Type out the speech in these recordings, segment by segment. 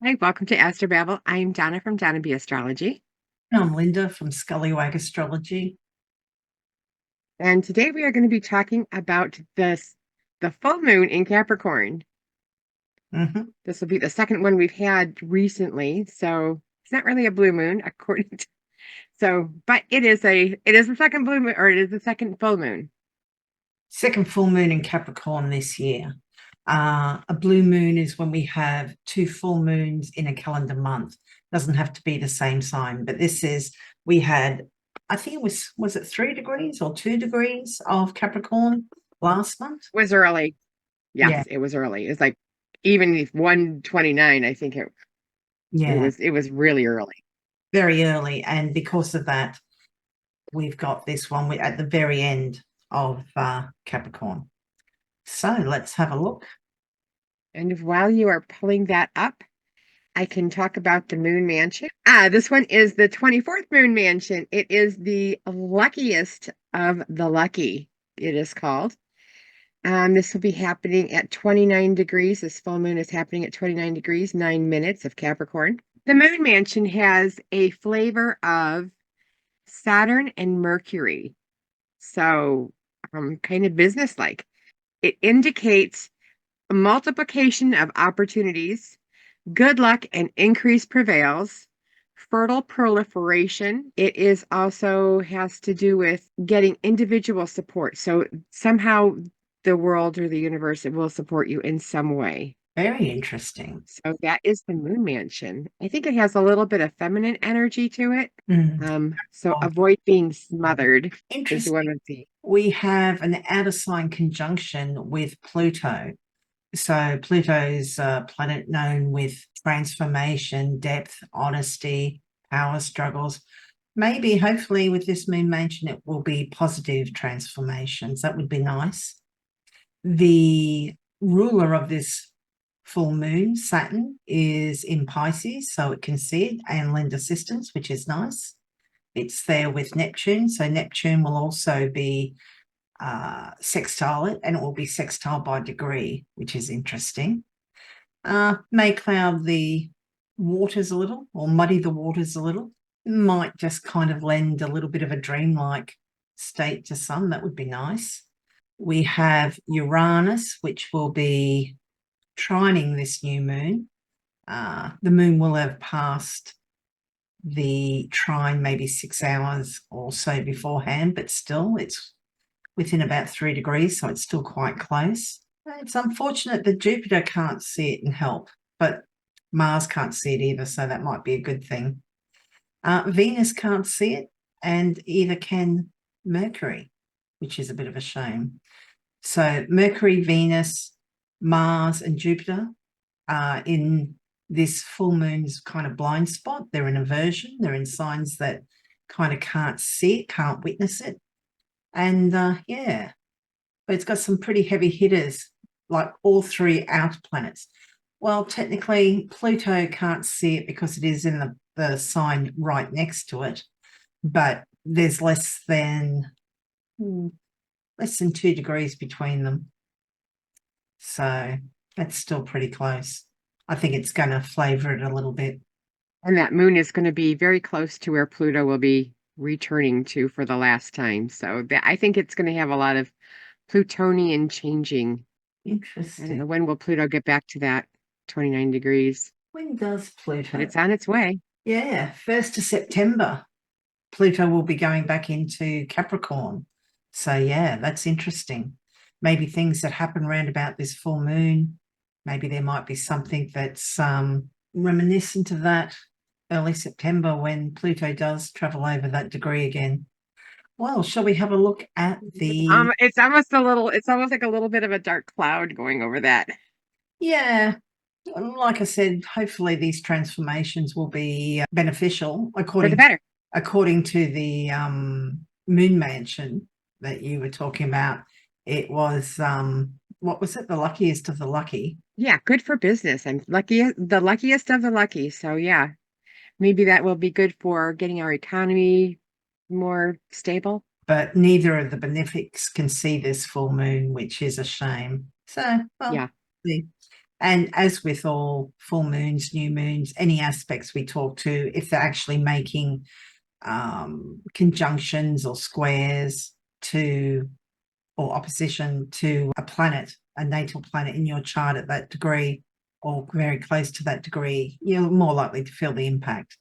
Hi, welcome to Astrobabble. I'm Donna from Donna B Astrology. I'm Lynda from Scallywag Astrology. And today we are going to be talking about the full moon in Capricorn. Hmm. This will be the second one we've had recently. So it's not really a blue moon, according to but it is the second blue moon, or it is the second full moon. Second full moon in Capricorn this year. A blue moon is when we have two full moons in a calendar month. Doesn't have to be the same sign, but we had, I think was it 3 degrees or 2 degrees of Capricorn last month? It was early. Yeah, Yes, it was early. It's like even if 129, I think it yeah, was really early. very early. And because of that, we've got this one at the very end of Capricorn. So let's have a look. And while you are pulling that up, I can talk about the moon mansion. This one is the 24th moon mansion. It is the luckiest of the lucky, it is called. This will be happening at 29 degrees. This full moon is happening at 29 degrees, 9 minutes of Capricorn. The moon mansion has a flavor of Saturn and Mercury. So, kind of business-like. It indicates a multiplication of opportunities. Good luck and increase prevails. Fertile proliferation. It is also has to do with getting individual support. So somehow the world or the universe it will support you in some way. Very interesting. So that is the moon mansion. I think it has a little bit of feminine energy to it. Mm. So Oh, avoid being smothered is one interesting. of the We have an outer sign conjunction with Pluto. So Pluto's a planet known with transformation, depth, honesty, power struggles. Maybe, hopefully, with this moon mansion, it will be positive transformations. That would be nice. The ruler of this full moon, Saturn, is in Pisces, so it can see it and lend assistance, which is nice. It's there with Neptune, so Neptune will also be sextile it, and it will be sextile by degree, which is interesting. May cloud the waters a little or muddy the waters a little. Might just kind of lend a little bit of a dreamlike state to some. That would be nice. We have Uranus, which will be trining this new moon. The moon will have passed the trine maybe 6 hours or so beforehand, but still it's within about 3 degrees, so it's still quite close. It's unfortunate that Jupiter can't see it and help, but Mars can't see it either, so that might be a good thing. Venus can't see it, and either can Mercury, which is a bit of a shame. So Mercury, Venus, Mars, and Jupiter are in this full moon's kind of blind spot. They're in aversion. They're in signs that kind of can't see it, can't witness it. And yeah, but it's got some pretty heavy hitters, like all three outer planets. Well, technically, Pluto can't see it because it is in the sign right next to it, but there's less than 2 degrees between them. So that's still pretty close. I think it's going to flavor it a little bit. and that moon is going to be very close to where Pluto will be returning to for the last time. So I think it's going to have a lot of Plutonian changing. I don't Interesting. know when will Pluto get back to that 29 degrees, When does but Pluto? it's on its way. Yeah, 1st of September. Pluto will be going back into Capricorn. So, yeah, that's interesting. Maybe things that happen around about this full moon, maybe there might be something that's reminiscent of that early September when Pluto does travel over that degree again. Well, shall we have a look at the. It's almost like a little bit of a dark cloud going over that. Yeah, like I said, hopefully these transformations will be beneficial For the according better. according to the moon mansion that you were talking about. It was what was it? The luckiest of the lucky. Yeah, good for business. I'm lucky, the luckiest of the lucky. So yeah, maybe that will be good for getting our economy more stable. But neither of the benefics can see this full moon, which is a shame. So, well, Yeah. see. And as with all full moons, new moons, any aspects we talk to, if they're actually making conjunctions or squares to or opposition to a planet, a natal planet in your chart at that degree or very close to that degree, you're more likely to feel the impact.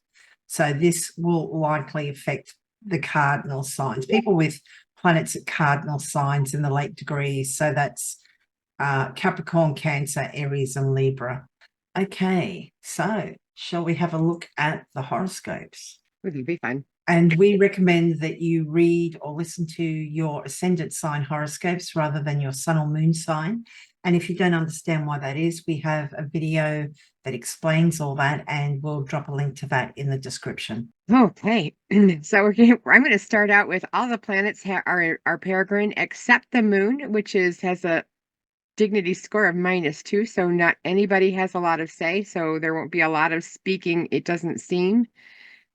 So this will likely affect the cardinal signs, people with planets at cardinal signs in the late degrees. So that's Capricorn, Cancer, Aries, and Libra. Okay, so shall we have a look at the horoscopes? Would be fun. And we recommend that you read or listen to your ascendant sign horoscopes rather than your sun or moon sign. And if you don't understand why that is, we have a video that explains all that, and we'll drop a link to that in the description. Okay, so I'm going to start out with all the planets are peregrine except the moon, which has a dignity score of -2, so not anybody has a lot of say, so there won't be a lot of speaking, it doesn't seem.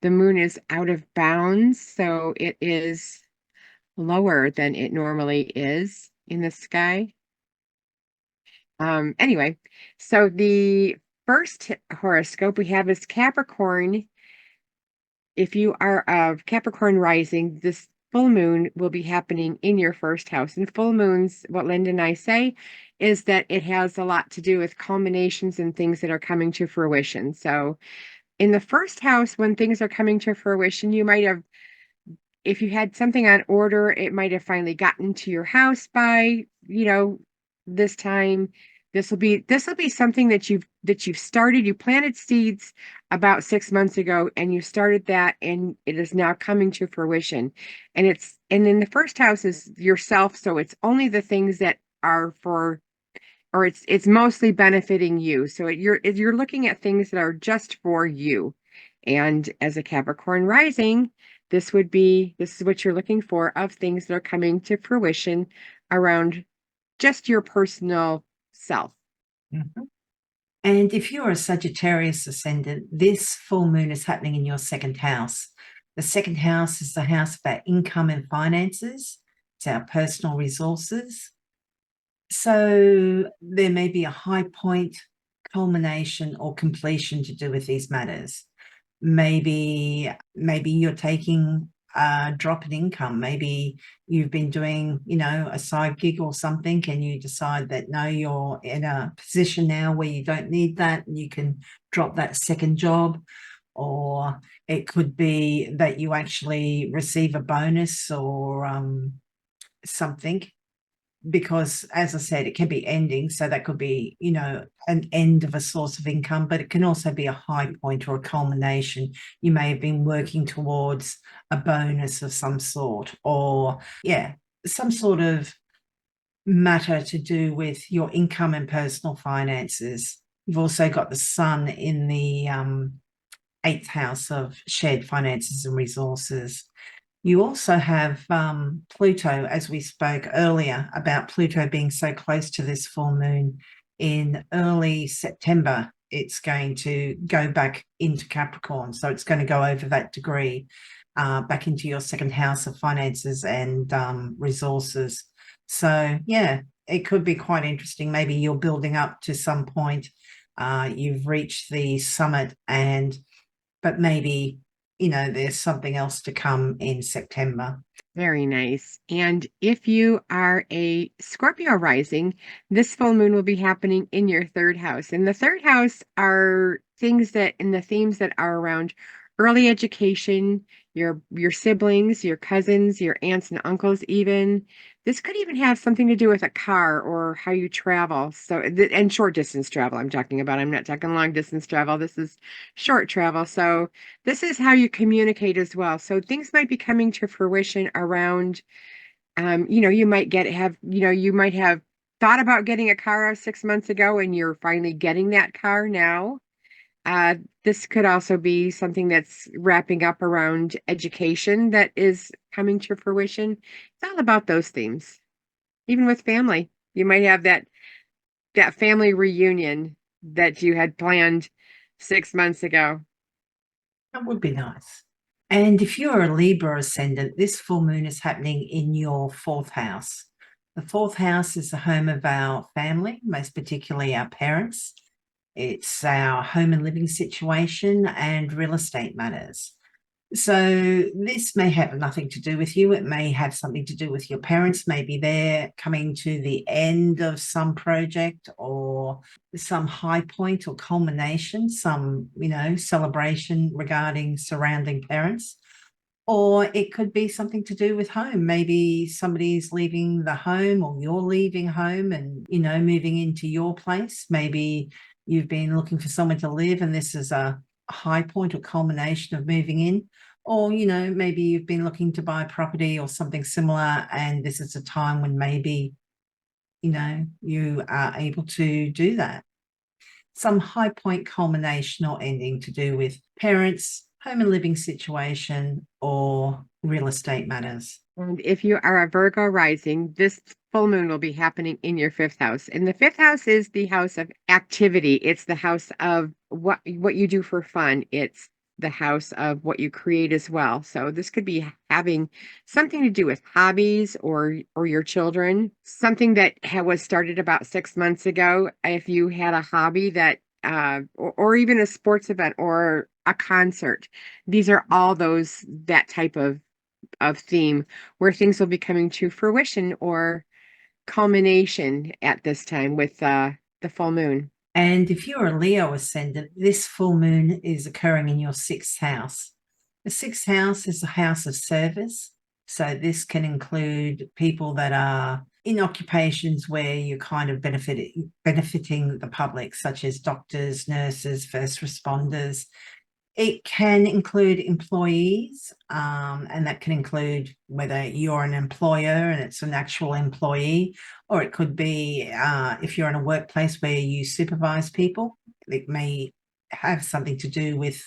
The moon is out of bounds, so it is lower than it normally is in the sky. Anyway, so the first horoscope we have is Capricorn. If you are of Capricorn rising, this full moon will be happening in your first house. And full moons, what Lynda and I say, is that it has a lot to do with culminations and things that are coming to fruition. So in the first house, when things are coming to fruition, you might have, if you had something on order, it might have finally gotten to your house by, this time. This will be something that you've started. You planted seeds about 6 months ago, and you started that, and it is now coming to fruition. And in the first house is yourself, so it's only the things that are for, or it's mostly benefiting you. So you're looking at things that are just for you. And as a Capricorn rising, this is what you're looking for, of things that are coming to fruition around just your personal self. Mm-hmm. And if you're a Sagittarius ascendant, this full moon is happening in your second house. The second house is the house of our income and finances. It's our personal resources. So there may be a high point, culmination, or completion to do with these matters. Maybe you're taking a drop in income. Maybe you've been doing, a side gig or something, and you decide that no, you're in a position now where you don't need that, and you can drop that second job. Or it could be that you actually receive a bonus or something, because as I said, it can be ending. So that could be, an end of a source of income, but it can also be a high point or a culmination. You may have been working towards a bonus of some sort, or some sort of matter to do with your income and personal finances. You've also got the sun in the 8th house of shared finances and resources. You also have Pluto, as we spoke earlier about Pluto being so close to this full moon. In early September, it's going to go back into Capricorn. So it's going to go over that degree, back into your second house of finances and resources. So, it could be quite interesting. Maybe you're building up to some point. You've reached the summit, but maybe there's something else to come in September. Very nice. And if you are a Scorpio rising, this full moon will be happening in your third house. And the third house are things that, in the themes that are around early education, your siblings, your cousins, your aunts and uncles even. This could even have something to do with a car or how you travel. So, and short distance travel I'm talking about. I'm not talking long distance travel. This is short travel. So this is how you communicate as well. So things might be coming to fruition around, you might have thought about getting a car 6 months ago, and you're finally getting that car now. This could also be something that's wrapping up around education that is coming to fruition. It's all about those themes. Even with family, you might have that family reunion that you had planned 6 months ago. That would be nice. And if you're a Libra ascendant, this full moon is happening in your 4th house. The 4th house is the home of our family, most particularly our parents. It's our home and living situation and real estate matters. So this may have nothing to do with you. It may have something to do with your parents. Maybe they're coming to the end of some project or some high point or culmination, some, celebration regarding surrounding parents. Or it could be something to do with home. Maybe somebody's leaving the home or you're leaving home and, moving into your place. Maybe you've been looking for somewhere to live and this is a high point or culmination of moving in. Or, maybe you've been looking to buy property or something similar and this is a time when maybe, you are able to do that. Some high point culmination or ending to do with parents, home and living situation, or real estate matters. And if you are a Virgo rising, this full moon will be happening in your fifth house. And the fifth house is the house of activity. It's the house of what you do for fun. It's the house of what you create as well. So this could be having something to do with hobbies or your children, something that was started about 6 months ago. If you had a hobby that or even a sports event or a concert, these are all that type of theme where things will be coming to fruition or culmination at this time with the full moon. And if you're a Leo ascendant, this full moon is occurring in your sixth house. The sixth house is a house of service. So this can include people that are in occupations where you're kind of benefiting the public, such as doctors, nurses, first responders. It can include employees, and that can include whether you're an employer and it's an actual employee, or it could be if you're in a workplace where you supervise people. It may have something to do with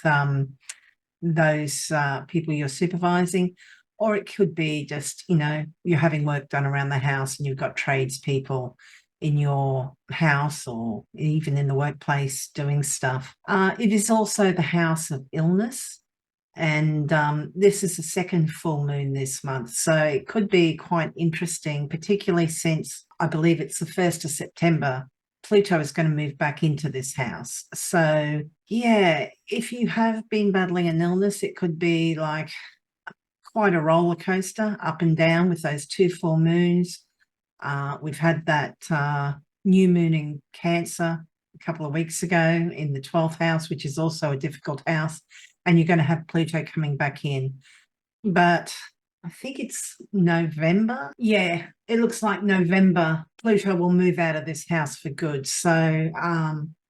those people you're supervising, or it could be just, you're having work done around the house and you've got tradespeople in your house or even in the workplace doing stuff. It is also the house of illness. And this is the second full moon this month. So it could be quite interesting, particularly since I believe it's the 1st of September. Pluto is going to move back into this house. So yeah, if you have been battling an illness, it could be like quite a roller coaster up and down with those 2 full moons. We've had that new moon in Cancer a couple of weeks ago in the 12th house, which is also a difficult house. And you're going to have Pluto coming back in. But I think it's November. Yeah, it looks like November, Pluto will move out of this house for good. So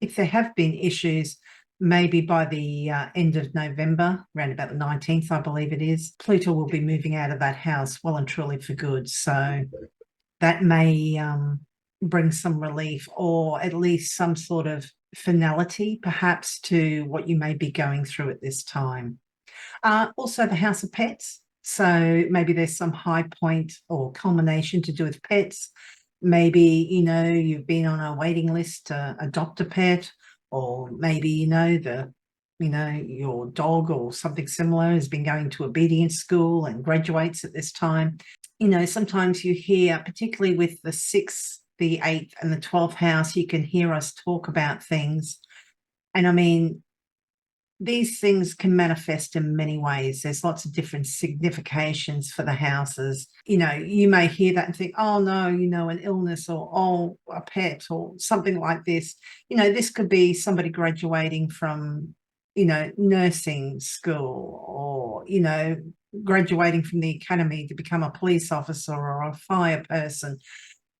if there have been issues, maybe by the end of November, around about the 19th, I believe it is, Pluto will be moving out of that house well and truly for good. So that may bring some relief or at least some sort of finality, perhaps, to what you may be going through at this time. Also, the house of pets. So maybe there's some high point or culmination to do with pets. Maybe, you've been on a waiting list to adopt a pet, or maybe, your dog or something similar has been going to obedience school and graduates at this time. Sometimes you hear, particularly with the 6th, the 8th, and the 12th house, you can hear us talk about things. And I mean, these things can manifest in many ways. There's lots of different significations for the houses. You may hear that and think, oh no, an illness, or oh, a pet, or something like this. This could be somebody graduating from, nursing school, or, graduating from the academy to become a police officer or a fire person.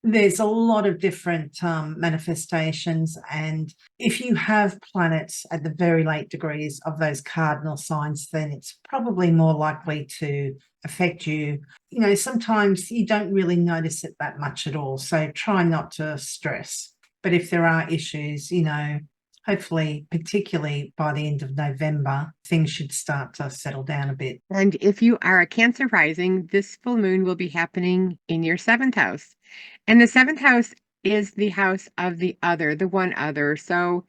There's a lot of different manifestations. And if you have planets at the very late degrees of those cardinal signs, then it's probably more likely to affect you. Sometimes you don't really notice it that much at all. So try not to stress. But if there are issues, hopefully, particularly by the end of November, things should start to settle down a bit. And if you are a Cancer rising, this full moon will be happening in your 7th house. And the 7th house is the house of the other, the one other. So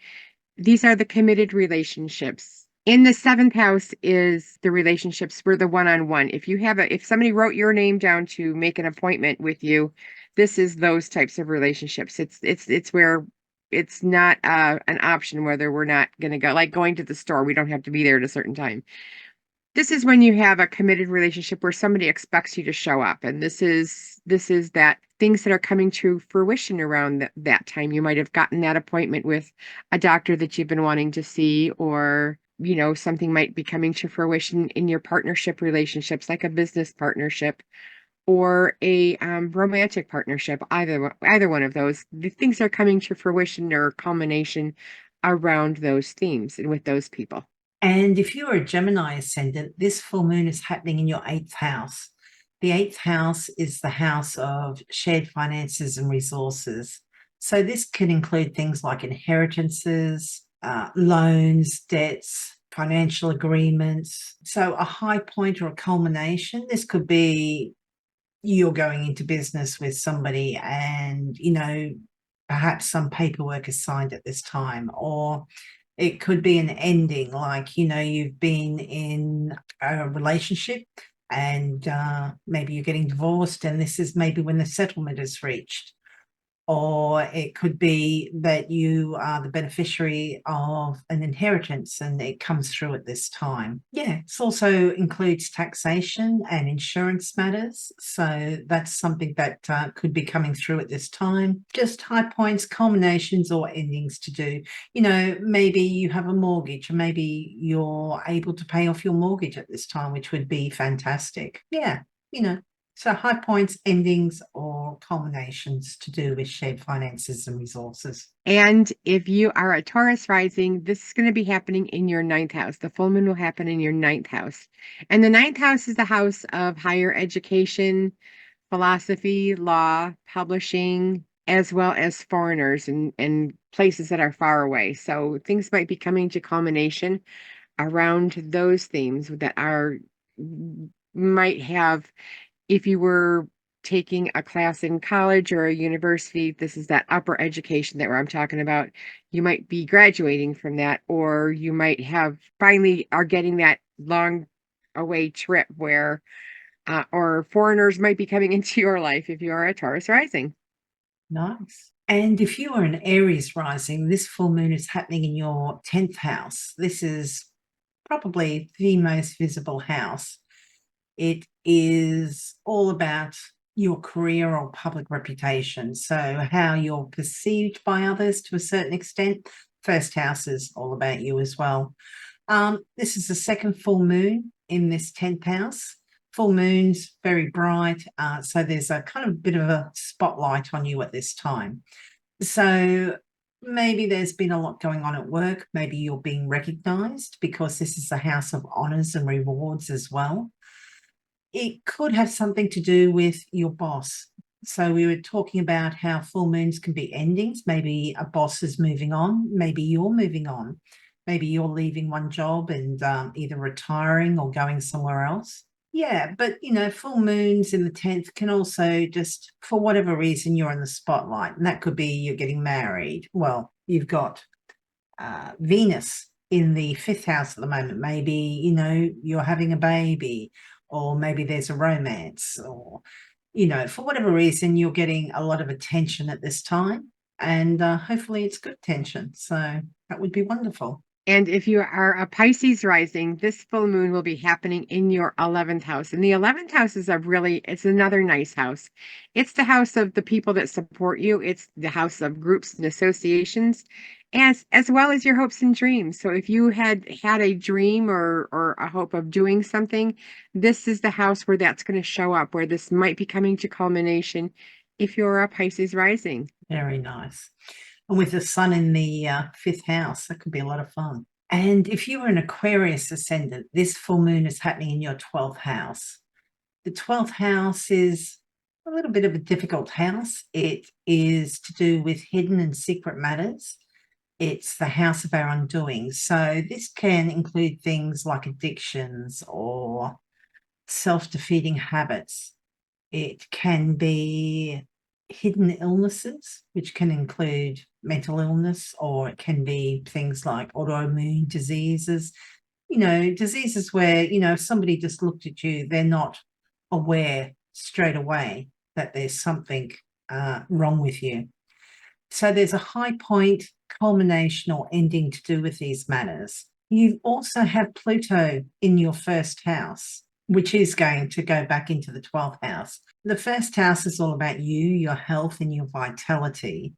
these are the committed relationships. In the 7th house is the relationships for the one-on-one. If somebody wrote your name down to make an appointment with you, this is those types of relationships. It's where it's not an option whether we're not going to go, like going to the store. We don't have to be there at a certain time. This is when you have a committed relationship where somebody expects you to show up, and this is that things that are coming to fruition around that time. You might have gotten that appointment with a doctor that you've been wanting to see, or something might be coming to fruition in your partnership relationships, like a business partnership or a romantic partnership. Either one of those, the things are coming to fruition or culmination around those themes and with those people. And if you're a Gemini ascendant, this full moon is happening in your 8th house. The 8th house is the house of shared finances and resources. So this can include things like inheritances, loans, debts, financial agreements. So a high point or a culmination. This could be you're going into business with somebody and, perhaps some paperwork is signed at this time, or it could be an ending, like, you've been in a relationship and maybe you're getting divorced, and this is maybe when the settlement is reached. Or it could be that you are the beneficiary of an inheritance and it comes through at this time. Yeah, it also includes taxation and insurance matters. So that's something that could be coming through at this time. Just high points, culminations, or endings to do. Maybe you have a mortgage, or maybe you're able to pay off your mortgage at this time, which would be fantastic. Yeah, so high points, endings, or culminations to do with shared finances and resources. And if you are a Taurus rising, this is going to be happening in your 9th house. The full moon will happen in your 9th house. And the 9th house is the house of higher education, philosophy, law, publishing, as well as foreigners and places that are far away. So things might be coming to culmination around those themes that might have, if you were taking a class in college or a university, this is that upper education that I'm talking about. You might be graduating from that, or you might have finally are getting that long away trip where, or foreigners might be coming into your life if you are a Taurus rising. Nice. And if you are an Aries rising, this full moon is happening in your 10th house. This is probably the most visible house. It is all about your career or public reputation. So how you're perceived by others to a certain extent. First house is all about you as well. This is the second full moon in this 10th house. Full moon's very bright. So there's a kind of bit of a spotlight on you at this time. So maybe there's been a lot going on at work. Maybe you're being recognized because this is a house of honors and rewards as well. It could have something to do with your boss. So we were talking about how full moons can be endings. Maybe a boss is moving on. Maybe you're moving on. Maybe you're leaving one job and either retiring or going somewhere else. Yeah, but full moons in the 10th can also just, for whatever reason, you're in the spotlight. And that could be you're getting married. Well, you've got Venus in the 5th house at the moment. Maybe, you're having a baby, or maybe there's a romance, or, for whatever reason, you're getting a lot of attention at this time. And hopefully it's good attention. So that would be wonderful. And if you are a Pisces rising, this full moon will be happening in your 11th house. And the 11th house is it's another nice house. It's the house of the people that support you. It's the house of groups and associations, as well as your hopes and dreams. So if you had a dream or a hope of doing something, this is the house where that's going to show up, where this might be coming to culmination if you're a Pisces rising. Very nice. And with the sun in the 5th house, that could be a lot of fun. And if you were an Aquarius ascendant, this full moon is happening in your 12th house. The 12th house is a little bit of a difficult house. It is to do with hidden and secret matters. It's the house of our undoing. So this can include things like addictions or self-defeating habits. It can be hidden illnesses, which can include mental illness, or it can be things like autoimmune diseases, diseases where, if somebody just looked at you, they're not aware straight away that there's something wrong with you. So there's a high point, culmination, or ending to do with these matters. You also have Pluto in your first house, which is going to go back into the 12th house. The first house is all about you, your health, and your vitality,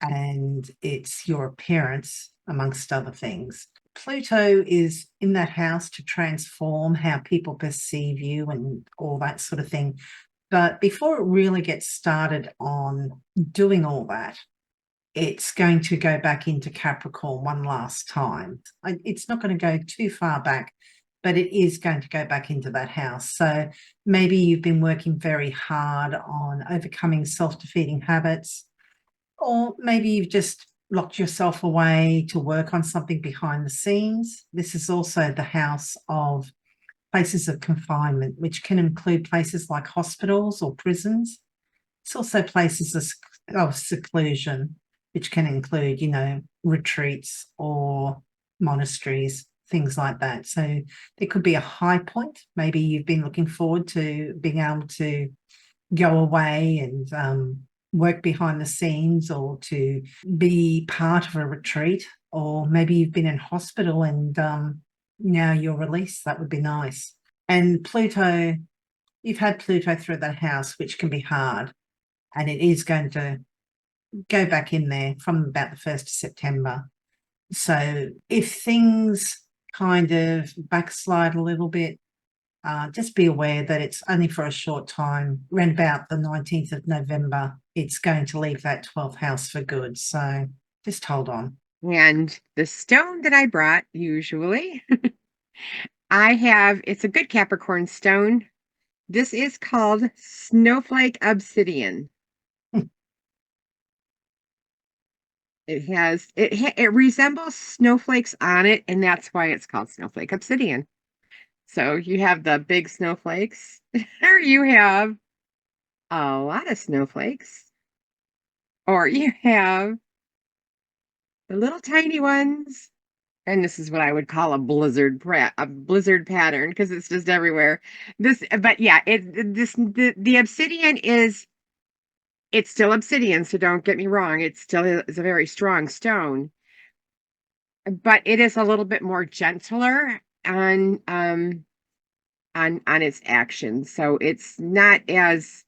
and it's your appearance, amongst other things. Pluto is in that house to transform how people perceive you and all that sort of thing. But before it really gets started on doing all that, it's going to go back into Capricorn one last time. It's not going to go too far back, but it is going to go back into that house. So maybe you've been working very hard on overcoming self-defeating habits, or maybe you've just locked yourself away to work on something behind the scenes. This is also the house of places of confinement, which can include places like hospitals or prisons. It's also places of seclusion, which can include, retreats or monasteries, things like that. So there could be a high point. Maybe you've been looking forward to being able to go away and work behind the scenes, or to be part of a retreat, or maybe you've been in hospital and now you're released. That would be nice. And Pluto, you've had Pluto through that house, which can be hard, and it is going to go back in there from about the 1st of September. So if things kind of backslide a little bit, just be aware that it's only for a short time. Around about the 19th of November, it's going to leave that 12th house for good. So just hold on. And the stone that I brought, usually, it's a good Capricorn stone. This is called Snowflake Obsidian. It resembles snowflakes on it, and that's why it's called Snowflake Obsidian. So you have the big snowflakes, or you have a lot of snowflakes, or you have the little tiny ones. And this is what I would call a blizzard pattern, because it's just everywhere. But yeah, the obsidian it's still obsidian, so don't get me wrong. It still is a very strong stone, but it is a little bit more gentler on its action. So it's not as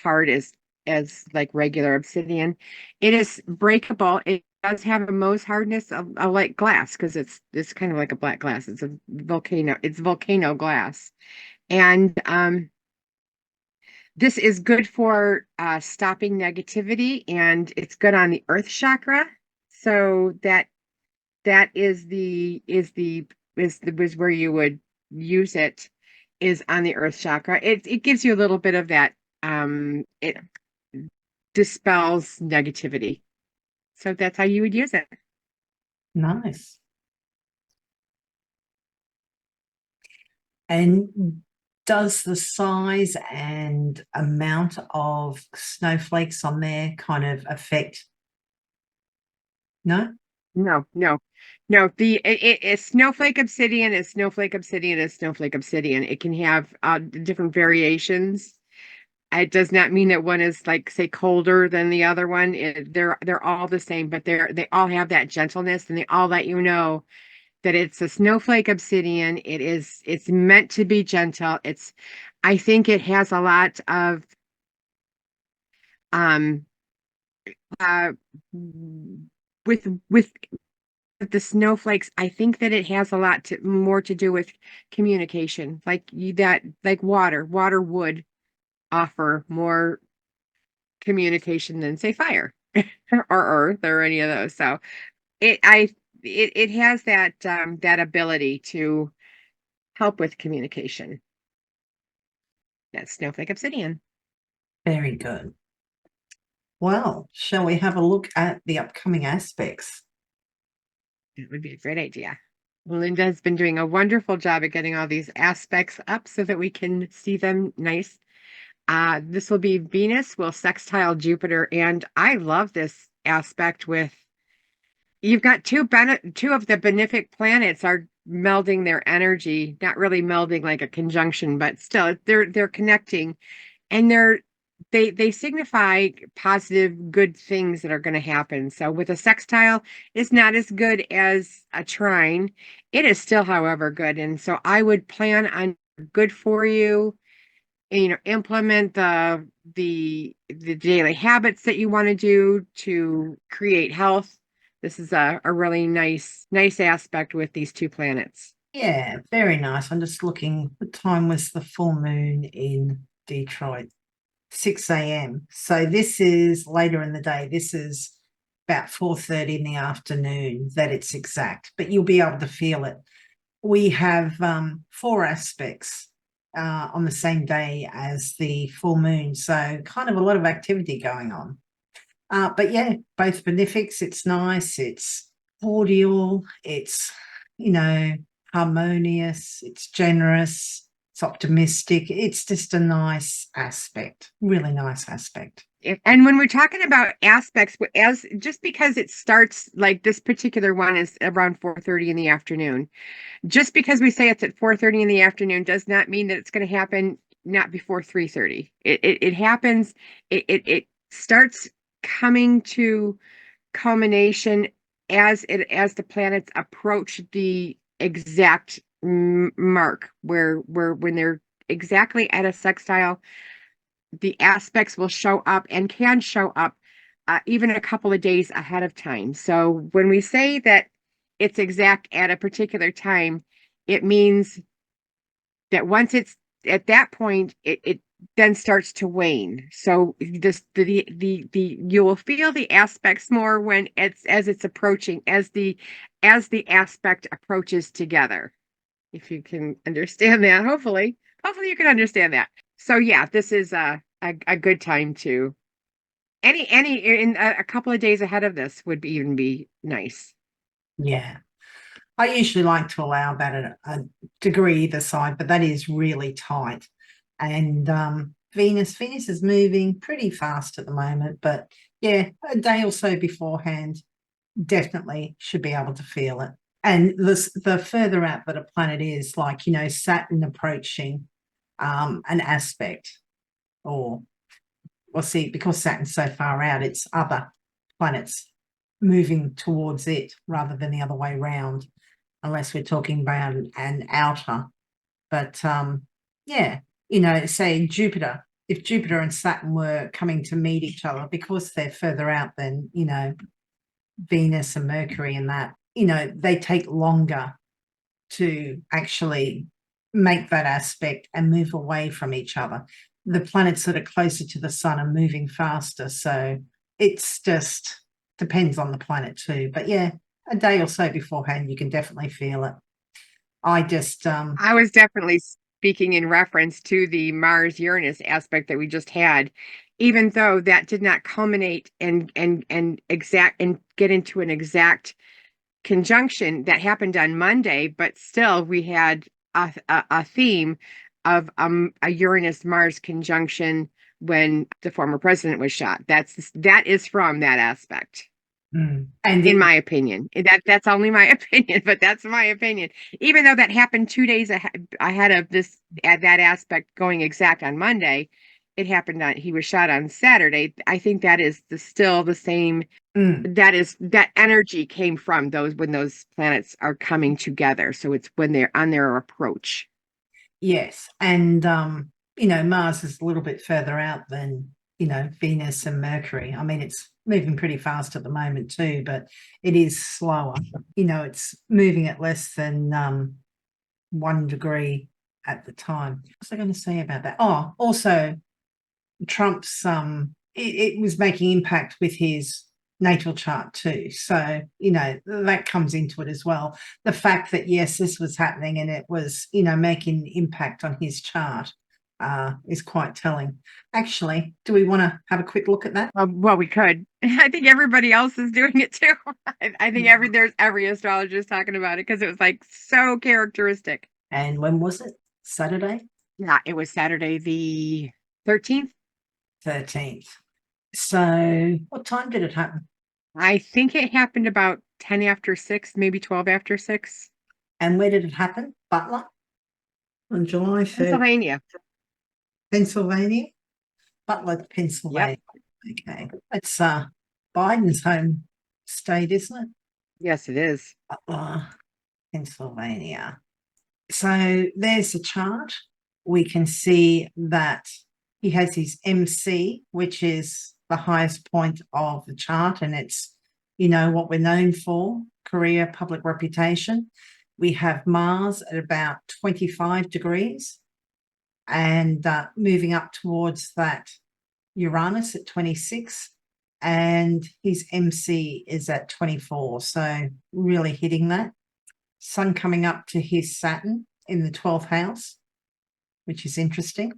hard as like regular obsidian. It is breakable. It does have a Mohs hardness of like glass, because it's kind of like a black glass. It's volcano glass. And this is good for stopping negativity, and it's good on the earth chakra. So that is where you would use it, is on the earth chakra. It gives you a little bit of that, it dispels negativity. So that's how you would use it. Nice. And does the size and amount of snowflakes on there kind of affect? No? No, no, no. Snowflake obsidian is snowflake obsidian is snowflake obsidian. It can have different variations. It does not mean that one is, like, say, colder than the other one. They're all the same, but they all have that gentleness, and they all let you know that it's a snowflake obsidian. It's meant to be gentle. I think it has a lot of um uh with the snowflakes. I think that it has a lot more to do with communication, like water would offer more communication than, say, fire or earth or any of those. So it has that ability to help with communication. That's snowflake obsidian. Very good. Well, shall we have a look at the upcoming aspects? It would be a great idea. Lynda has been doing a wonderful job at getting all these aspects up so that we can see them nice. This will be Venus will sextile Jupiter, and I love this aspect. You've got two of the benefic planets are melding their energy, not really melding like a conjunction, but still they're connecting, and they signify positive, good things that are going to happen. So with a sextile, it's not as good as a trine. It is still, however, good. And so I would plan on good for you, and, implement the daily habits that you want to do to create health. This is a really nice aspect with these two planets. Yeah, very nice. I'm just looking. What time was the full moon in Detroit? 6 a.m. So this is later in the day. This is about 4:30 in the afternoon that it's exact, but you'll be able to feel it. We have four aspects on the same day as the full moon. So kind of a lot of activity going on. But yeah, both benefics. It's nice. It's cordial. It's, harmonious. It's generous. It's optimistic. It's just a nice aspect, really nice aspect. And when we're talking about aspects, as just because it starts like this particular one is around 4:30 in the afternoon, just because we say it's at 4:30 in the afternoon does not mean that it's going to happen not before 3:30. It happens. It starts coming to culmination as the planets approach the exact mark where when they're exactly at a sextile, the aspects will show up and can show up even a couple of days ahead of time. So when we say that it's exact at a particular time, it means that once it's at that point, it then starts to wane. So this the you will feel the aspects more when it's as it's approaching, as the aspect approaches together. If you can understand that, hopefully you can understand that. So yeah, this is a good time to any in a couple of days ahead of this would even be nice. Yeah. I usually like to allow about a degree either side, but that is really tight. And Venus is moving pretty fast at the moment, but yeah, a day or so beforehand, definitely should be able to feel it. And the further out that a planet is, like, Saturn approaching an aspect, or well, see, because Saturn's so far out, it's other planets moving towards it rather than the other way round, unless we're talking about an outer. But yeah, say Jupiter, if Jupiter and Saturn were coming to meet each other, because they're further out than, Venus and Mercury and that, they take longer to actually make that aspect and move away from each other. The planets that are closer to the sun are moving faster. So it's just depends on the planet too. But yeah, a day or so beforehand, you can definitely feel it. I just I was definitely speaking in reference to the Mars Uranus aspect that we just had, even though that did not culminate and exact and get into an exact conjunction that happened on Monday, but still we had a theme of a Uranus Mars conjunction when the former president was shot. That is from that aspect. and In my opinion, that's only my opinion, but that's my opinion. Even though that happened 2 days ahead of this, at that aspect going exact on Monday, it happened on he was shot on Saturday. I think that is still the same. That energy came from those when those planets are coming together. So it's when they're on their approach. yes, and Mars is a little bit further out than Venus and Mercury. I mean, it's moving pretty fast at the moment too, but it is slower. It's moving at less than 1 degree at the time. What was I going to say about that? Oh, also Trump's it was making impact with his natal chart too. So, that comes into it as well. The fact that, yes, this was happening and it was, making impact on his chart is quite telling. Actually, do we want to have a quick look at that? Well, we could. I think everybody else is doing it too. I think there's every astrologist talking about it because it was like so characteristic. And when was it? Saturday? Yeah, it was Saturday the 13th. 13th. So what time did it happen? I think it happened about 10 after 6, maybe 12 after 6. And where did it happen? Butler? On July 3rd. Pennsylvania. Pennsylvania? Butler, Pennsylvania. Okay. That's Biden's home state, isn't it? Yes, it is. Butler, Pennsylvania. So there's a chart. We can see that he has his MC, which is the highest point of the chart, and it's, what we're known for, career, public reputation. We have Mars at about 25 degrees and moving up towards that Uranus at 26, and his MC is at 24. So really hitting that. Sun coming up to his Saturn in the 12th house, which is interesting.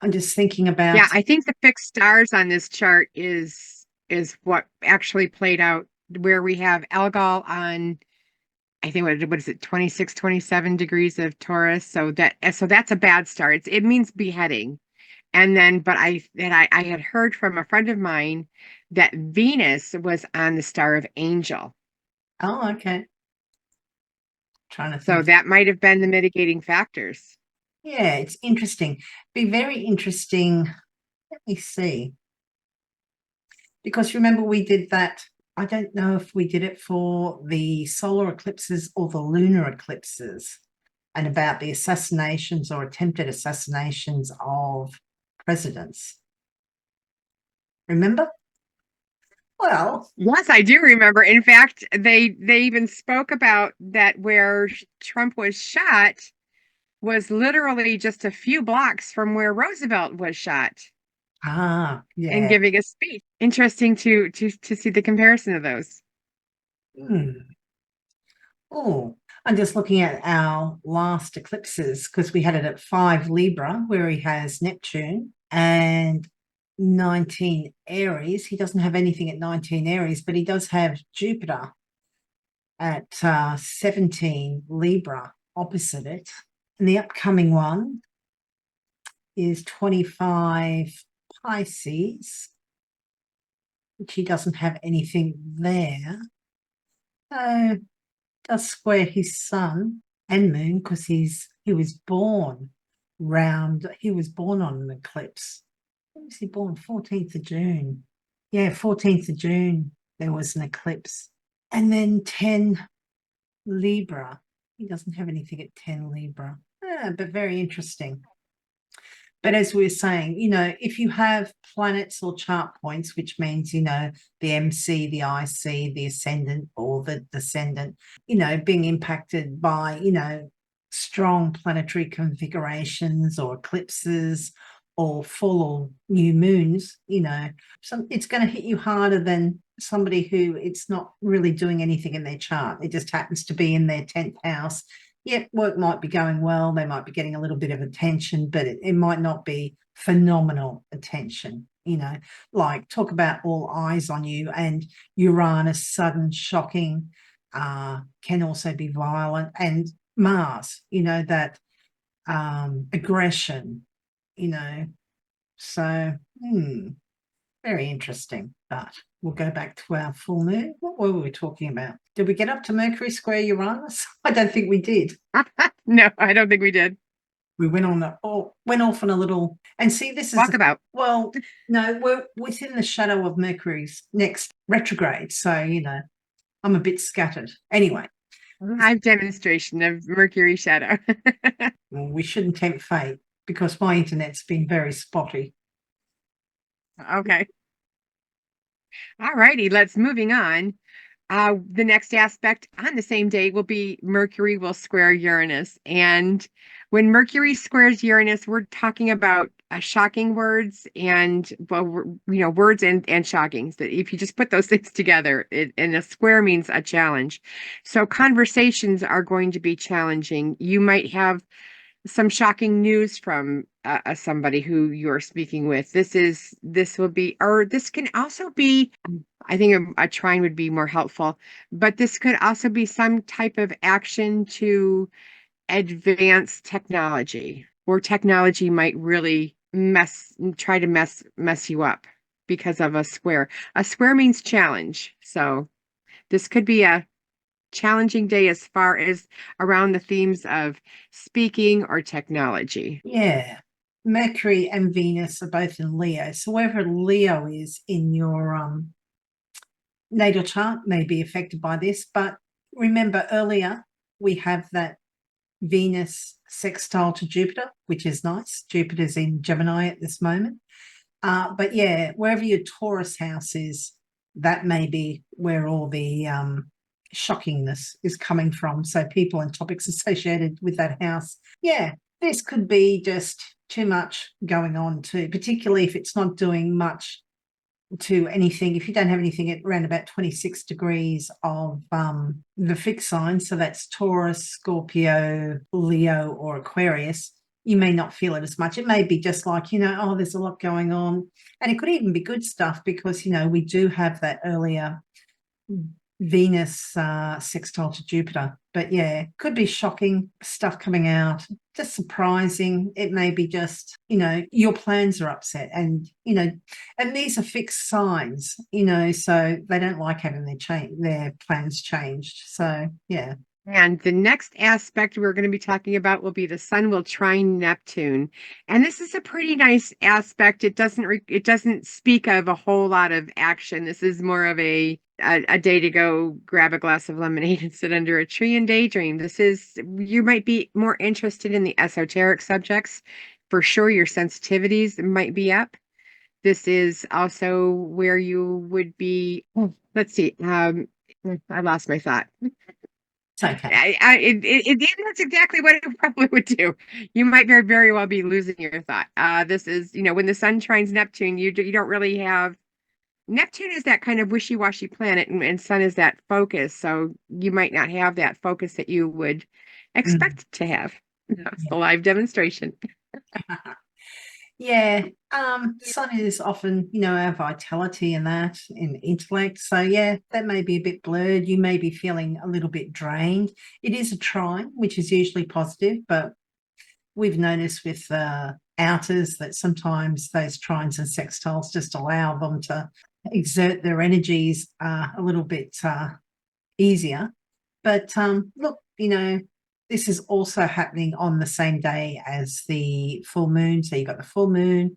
I'm just thinking about. Yeah, I think the fixed stars on this chart is what actually played out, where we have Algol on, I think, what is it, 26, 27 degrees of Taurus. So that's a bad star. It means beheading. And then, but I had heard from a friend of mine that Venus was on the star of Angel. Oh, okay. Trying to So think. that might have been the mitigating factors. Yeah, it's interesting. Be very interesting. Let me see. Because remember, we did that. I don't know if we did it for the solar eclipses or the lunar eclipses, and about the assassinations or attempted assassinations of presidents. Remember? Well, Yes, I do remember. In fact, they even spoke about that where Trump was shot was literally just a few blocks from where Roosevelt was shot and yeah. giving a speech. Interesting to see the comparison of those. Oh, I'm just looking at our last eclipses because we had it at 5 Libra, where he has Neptune, and 19 Aries. He doesn't have anything at 19 Aries, but he does have Jupiter at 17 Libra opposite it. And the upcoming one is 25 Pisces, which he doesn't have anything there. So does square his sun and moon because he was born on an eclipse. When was he born? 14th of June. Yeah, 14th of June, there was an eclipse. And then 10 Libra. He doesn't have anything at 10 Libra. But very interesting. But as we were saying, if you have planets or chart points, which means, the MC, the IC, the ascendant or the descendant, being impacted by, strong planetary configurations or eclipses or full or new moons, it's going to hit you harder than somebody who it's not really doing anything in their chart. It just happens to be in their 10th house. Yep, work might be going well. They might be getting a little bit of attention, but it might not be phenomenal attention, like talk about all eyes on you. And Uranus, sudden, shocking, can also be violent. And Mars, that aggression, so very interesting. But we'll go back to our full moon. What were we talking about? Did we get up to Mercury square Uranus? I don't think we did. No, I don't think we did. We went off on a little, and see, this is Walkabout. Well, no, we're within the shadow of Mercury's next retrograde, so I'm a bit scattered. Anyway, Live demonstration of Mercury shadow. well, we shouldn't tempt fate because my internet's been very spotty. Okay. All righty, moving on. The next aspect on the same day will be Mercury will square Uranus. And when Mercury squares Uranus, we're talking about shocking words and, words and shocking. That if you just put those things together, and a square means a challenge. So conversations are going to be challenging. You might have some shocking news from somebody who you're speaking with. This can also be, I think a trine would be more helpful, but this could also be some type of action to advance technology, or technology might really try to mess you up because of a square. A square means challenge. So this could be a challenging day as far as around the themes of speaking or technology. Yeah. Mercury and Venus are both in Leo. So wherever Leo is in your natal chart may be affected by this. But remember earlier, we have that Venus sextile to Jupiter, which is nice. Jupiter's in Gemini at this moment. But yeah, wherever your Taurus house is, that may be where all the shockingness is coming from. So people and topics associated with that house. Yeah, this could be just too much going on too, particularly if it's not doing much to anything. If you don't have anything at around about 26 degrees of the fixed sign, so that's Taurus, Scorpio, Leo, or Aquarius, you may not feel it as much. It may be just like, oh, there's a lot going on. And it could even be good stuff because, we do have that earlier Venus sextile to Jupiter. But yeah, could be shocking stuff coming out, just surprising. It may be just, your plans are upset and these are fixed signs, so they don't like having their plans changed. So yeah. And the next aspect we're going to be talking about will be the sun will trine Neptune. And this is a pretty nice aspect. It doesn't speak of a whole lot of action. This is more of a day to go grab a glass of lemonade and sit under a tree and daydream. You might be more interested in the esoteric subjects. For sure, your sensitivities might be up. This is also where you would be, let's see, I lost my thought. It's okay. That's exactly what it probably would do. You might very well be losing your thought. This is, when the sun trines Neptune, you don't really have. Neptune is that kind of wishy-washy planet, and sun is that focus. So you might not have that focus that you would expect to have. That's the live demonstration. Yeah, sun is often, our vitality and that in intellect. So yeah, that may be a bit blurred. You may be feeling a little bit drained. It is a trine, which is usually positive, but we've noticed with outers that sometimes those trines and sextiles just allow them to exert their energies a little bit easier. But look, this is also happening on the same day as the full moon. So you've got the full moon,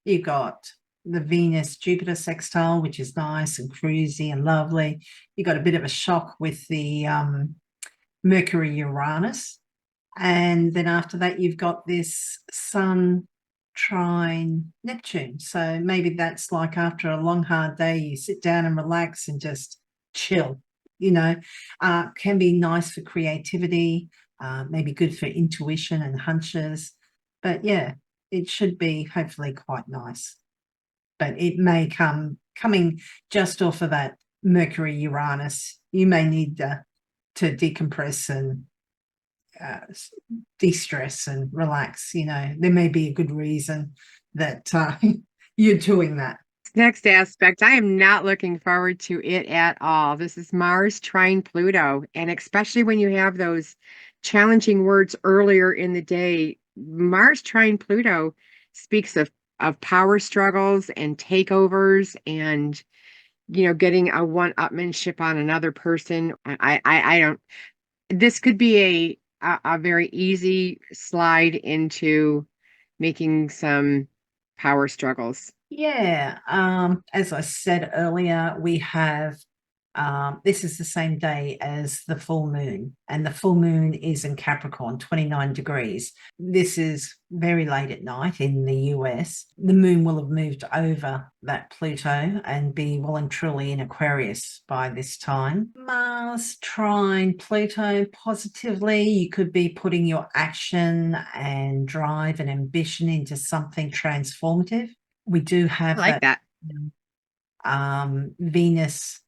you've got the Venus Jupiter sextile, which is nice and cruisy and lovely. You've got a bit of a shock with the Mercury Uranus. And then after that, you've got this sun trine Neptune. So maybe that's like after a long, hard day, you sit down and relax and just chill, can be nice for creativity. Maybe good for intuition and hunches. But yeah, it should be hopefully quite nice. But it may coming just off of that Mercury Uranus, you may need to decompress and de-stress and relax. There may be a good reason that you're doing that. Next aspect, I am not looking forward to it at all. This is Mars trine Pluto. And especially when you have those challenging words earlier in the day, Mars trine Pluto speaks of power struggles and takeovers and, getting a one-upmanship on another person. I don't, this could be a very easy slide into making some power struggles. Yeah, as I said earlier, we have this is the same day as the full moon, and the full moon is in Capricorn, 29 degrees. This is very late at night in the US. The moon will have moved over that Pluto and be well and truly in Aquarius by this time. Mars trine Pluto positively. You could be putting your action and drive and ambition into something transformative. We do have that. Venus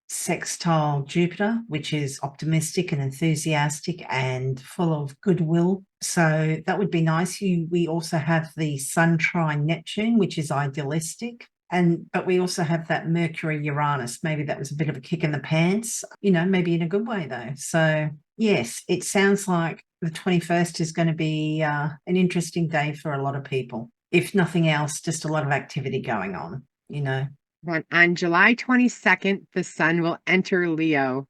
sextile Jupiter, which is optimistic and enthusiastic and full of goodwill. So that would be nice. We also have the sun trine Neptune, which is idealistic. But we also have that Mercury Uranus. Maybe that was a bit of a kick in the pants, maybe in a good way though. So yes, it sounds like the 21st is going to be an interesting day for a lot of people. If nothing else, just a lot of activity going on, On July 22nd, the sun will enter Leo.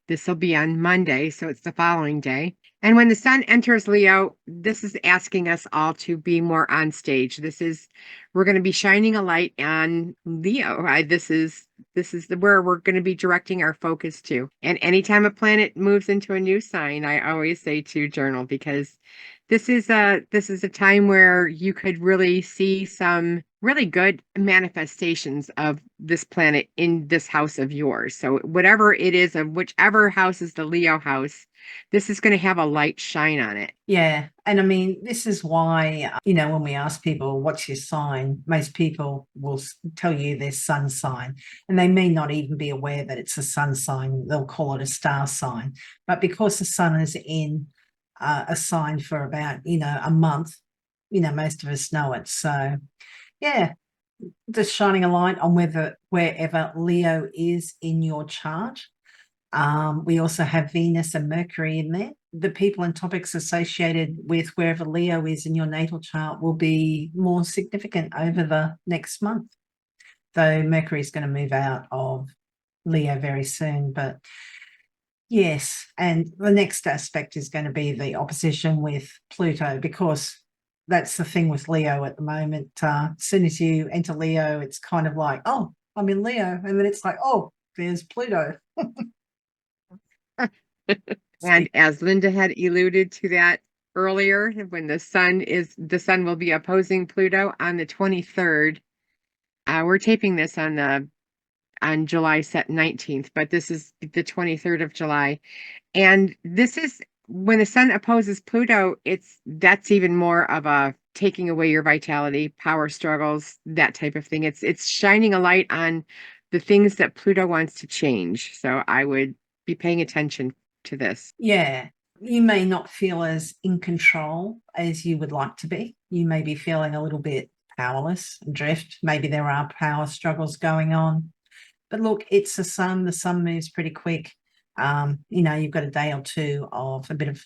This will be on Monday, so it's the following day. And when the sun enters Leo, this is asking us all to be more on stage. We're going to be shining a light on Leo. Where we're going to be directing our focus to. And anytime a planet moves into a new sign, I always say to journal, because this is a time where you could really see some really good manifestations of this planet in this house of yours. So whatever it is, of whichever house is the Leo house, this is going to have a light shine on it. Yeah. And I mean, this is why, when we ask people, what's your sign? Most people will tell you their sun sign, and they may not even be aware that it's a sun sign. They'll call it a star sign. But because the sun is in a sign for about, a month, most of us know it. So, yeah, just shining a light on wherever Leo is in your chart. We also have Venus and Mercury in there. The people and topics associated with wherever Leo is in your natal chart will be more significant over the next month, though Mercury is going to move out of Leo very soon. But yes, and the next aspect is going to be the opposition with Pluto, because that's the thing with Leo at the moment. As soon as you enter Leo, it's kind of like, oh, I'm in Leo. And then it's like, oh, there's Pluto. And as Lynda had alluded to that earlier, when the sun will be opposing Pluto on the 23rd. We're taping this on July 19th, but this is the 23rd of July. And this is when the sun opposes Pluto, that's even more of a taking away your vitality, power struggles, that type of thing. It's shining a light on the things that Pluto wants to change. So I would be paying attention to this. Yeah, you may not feel as in control as you would like to be. You may be feeling a little bit powerless, adrift. Maybe there are power struggles going on. But look, it's the sun moves pretty quick. You've got a day or two of a bit of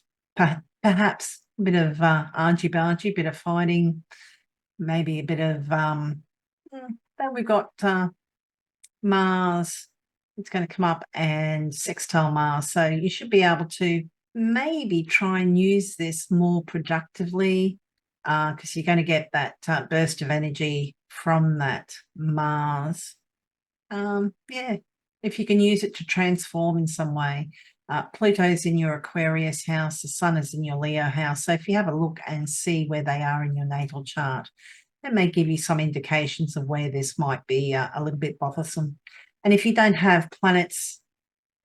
perhaps a bit of argy-bargy, a bit of fighting, maybe a bit of then we've got Mars. It's going to come up and sextile Mars. So you should be able to maybe try and use this more productively, because you're going to get that burst of energy from that Mars. Yeah, if you can use it to transform in some way. Pluto's in your Aquarius house, the sun is in your Leo house. So if you have a look and see where they are in your natal chart, that may give you some indications of where this might be a little bit bothersome. And if you don't have planets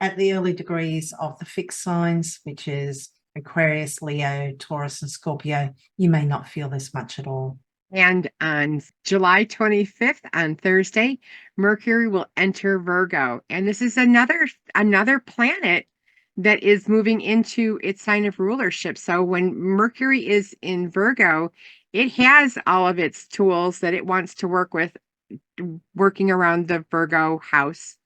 at the early degrees of the fixed signs, which is Aquarius, Leo, Taurus, and Scorpio, you may not feel this much at all. And on July 25th, on Thursday, Mercury will enter Virgo. And this is another planet that is moving into its sign of rulership. So when Mercury is in Virgo, it has all of its tools that it wants to work with, working around the Virgo house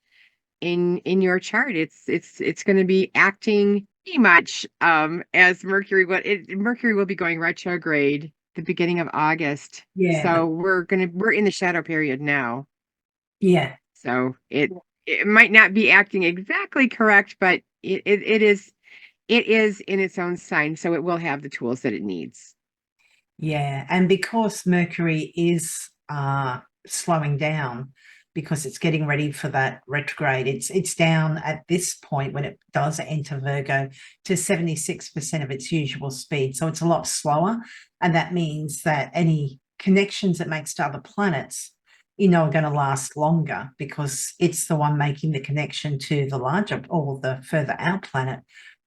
in your chart. It's going to be acting pretty much as Mercury. Mercury will be going retrograde the beginning of August. Yeah. So we're in the shadow period now. Yeah. So it might not be acting exactly correct, but it is in its own sign, so it will have the tools that it needs. Yeah, and because Mercury is slowing down, because it's getting ready for that retrograde, it's down at this point when it does enter Virgo to 76% of its usual speed. So it's a lot slower, and that means that any connections it makes to other planets, are going to last longer, because it's the one making the connection to the larger or the further out planet.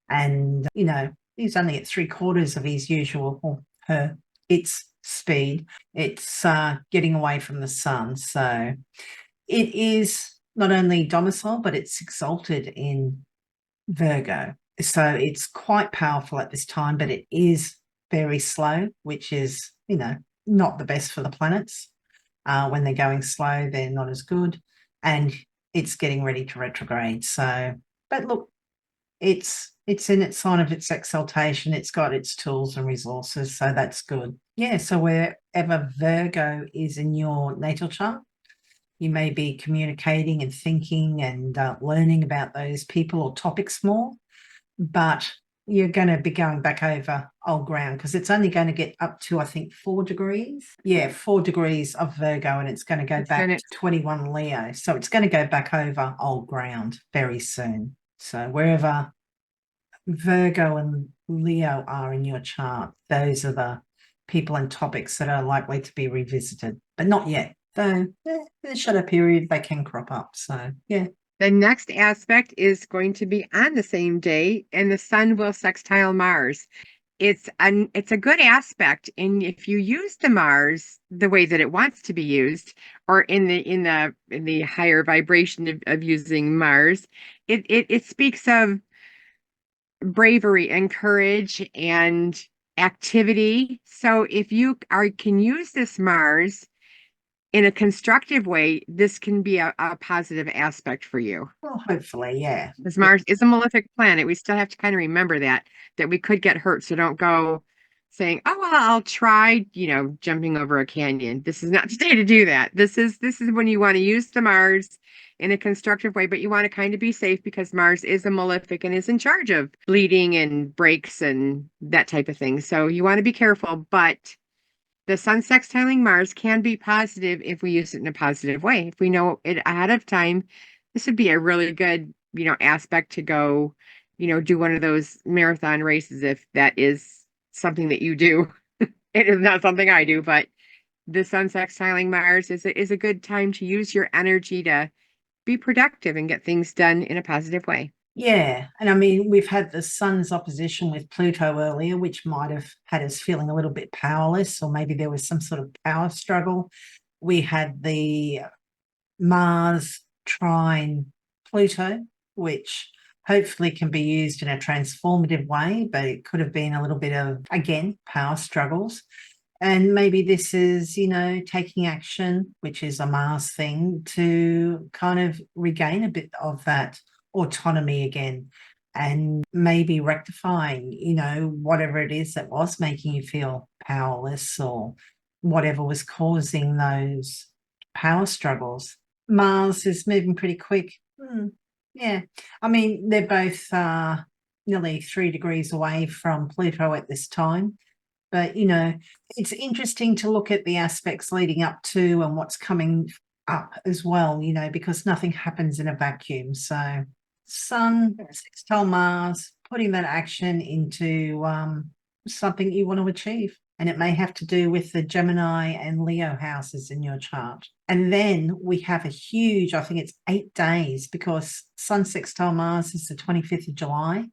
And, he's only at 3/4 of his usual, or her, its speed. It's getting away from the sun. So it is not only domicile, but it's exalted in Virgo. So it's quite powerful at this time, but it is very slow, which is, not the best for the planets. When they're going slow, they're not as good. And it's getting ready to retrograde. So, but look, it's in its sign of its exaltation. It's got its tools and resources, so that's good. Yeah, so wherever Virgo is in your natal chart, You may be communicating and thinking and learning about those people or topics more, but you're going to be going back over old ground because it's only going to get up to, I think, 4 degrees. Yeah, 4 degrees of Virgo, and it's going to go back to 21 Leo. So it's going to go back over old ground very soon. So wherever Virgo and Leo are in your chart, those are the people and topics that are likely to be revisited, but not yet. Though in the shadow period, they can crop up. So, yeah. The next aspect is going to be on the same day, and the sun will sextile Mars. It's a good aspect, and if you use the Mars the way that it wants to be used, or in the higher vibration of using Mars, it speaks of bravery and courage and activity. So if you can use this Mars in a constructive way, this can be a positive aspect for you. Well, hopefully, yeah. Because Mars is a malefic planet. We still have to kind of remember that we could get hurt. So don't go saying, "Oh, well, I'll try, jumping over a canyon." This is not the day to do that. This is when you want to use the Mars in a constructive way, but you want to kind of be safe because Mars is a malefic and is in charge of bleeding and breaks and that type of thing. So you want to be careful, but the sun sextiling Mars can be positive if we use it in a positive way. If we know it ahead of time, this would be a really good, aspect to go, do one of those marathon races if that is something that you do. It is not something I do, but the sun sextiling Mars is a good time to use your energy to be productive and get things done in a positive way. Yeah. And I mean, we've had the sun's opposition with Pluto earlier, which might have had us feeling a little bit powerless, or maybe there was some sort of power struggle. We had the Mars trine Pluto, which hopefully can be used in a transformative way, but it could have been a little bit of, again, power struggles. And maybe this is, taking action, which is a Mars thing, to kind of regain a bit of that autonomy again, and maybe rectifying, whatever it is that was making you feel powerless or whatever was causing those power struggles. Mars is moving pretty quick. Yeah. I mean, they're both nearly 3 degrees away from Pluto at this time. But, it's interesting to look at the aspects leading up to and what's coming up as well, because nothing happens in a vacuum. So sun, sextile Mars, putting that action into something you want to achieve. And it may have to do with the Gemini and Leo houses in your chart. And then we have a huge, I think it's 8 days, because sun sextile Mars is the 25th of July.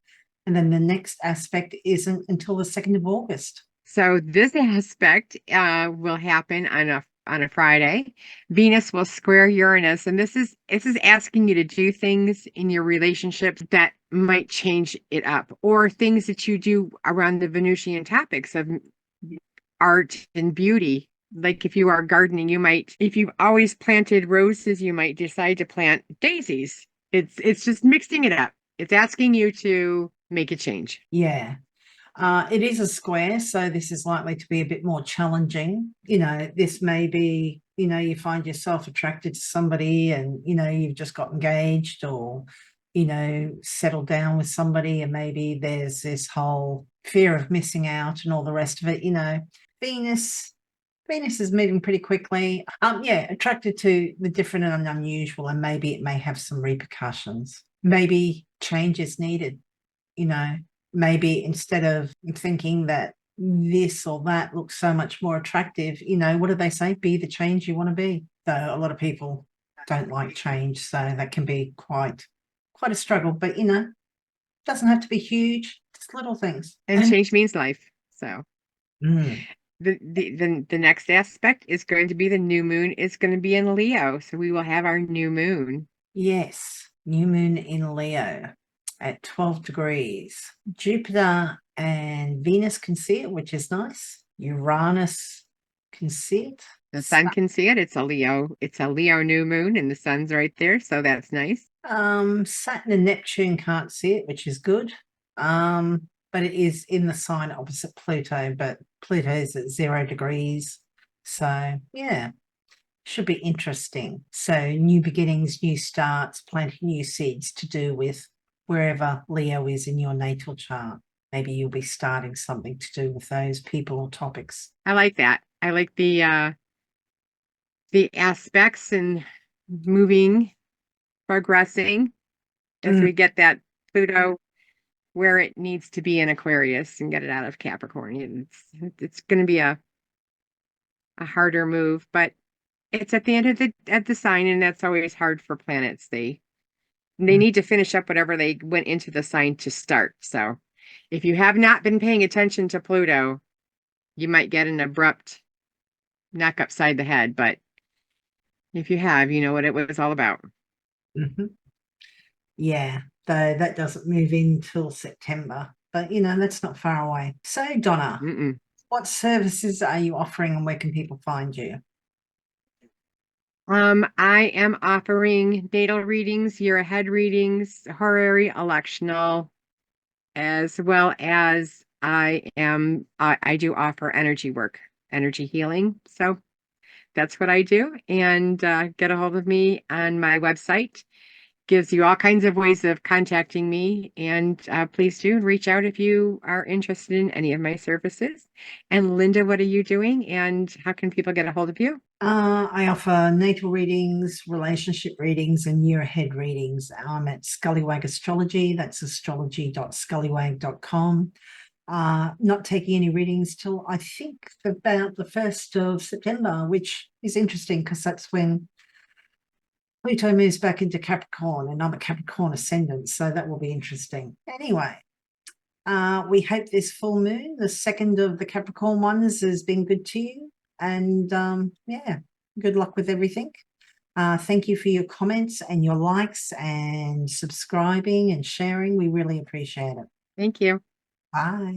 And then the next aspect isn't until the 2nd of August. So this aspect will happen on a Friday. Venus will square Uranus, and this is asking you to do things in your relationships that might change it up, or things that you do around the Venusian topics of art and beauty. Like if you are gardening, if you've always planted roses, you might decide to plant daisies. It's just mixing it up. It's asking you to make a change. Yeah. It is a square, so this is likely to be a bit more challenging. This may be, you find yourself attracted to somebody and, you've just got engaged or, settled down with somebody, and maybe there's this whole fear of missing out and all the rest of it. Venus is moving pretty quickly. Attracted to the different and unusual, and maybe it may have some repercussions. Maybe change is needed, Maybe instead of thinking that this or that looks so much more attractive, what do they say? Be the change you want to be. Though a lot of people don't like change, so that can be quite a struggle. But doesn't have to be huge, just little things. And change means life. So the next aspect is going to be the new moon is going to be in Leo. So we will have our new moon. Yes, new moon in Leo at 12 degrees. Jupiter and Venus can see it, which is nice. Uranus can see it. The sun can see it. It's a Leo new moon, and the sun's right there, so that's nice. Saturn and Neptune can't see it, which is good. But it is in the sign opposite Pluto, but Pluto is at 0 degrees. So yeah. Should be interesting. So new beginnings, new starts, planting new seeds to do with wherever Leo is in your natal chart. Maybe you'll be starting something to do with those people or topics. I like that. I like the aspects and moving, progressing as we get that Pluto where it needs to be in Aquarius and get it out of Capricorn. It's going to be a harder move, but it's at the end of the sign, and that's always hard for planets. They need to finish up whatever they went into the sign to start. So if you have not been paying attention to Pluto, you might get an abrupt knock upside the head. But if you have, you know what it was all about. Mm-hmm. Yeah, though that doesn't move in till September, but that's not far away. So, Donna, what services are you offering and where can people find you? I am offering natal readings, year ahead readings, horary, electional, as well as I do offer energy work, energy healing. So that's what I do. And get a hold of me on my website. Gives you all kinds of ways of contacting me. And please do reach out if you are interested in any of my services. And Lynda, what are you doing? And how can people get a hold of you? I offer natal readings, relationship readings, and year ahead readings. I'm at Scullywag Astrology. That's astrology.scullywag.com. Not taking any readings till I think about the 1st of September, which is interesting because that's when Pluto moves back into Capricorn, and I'm a Capricorn ascendant, so that will be interesting. Anyway, we hope this full moon, the second of the Capricorn ones, has been good to you. And yeah, good luck with everything. Thank you for your comments and your likes and subscribing and sharing. We really appreciate it. Thank you. Bye.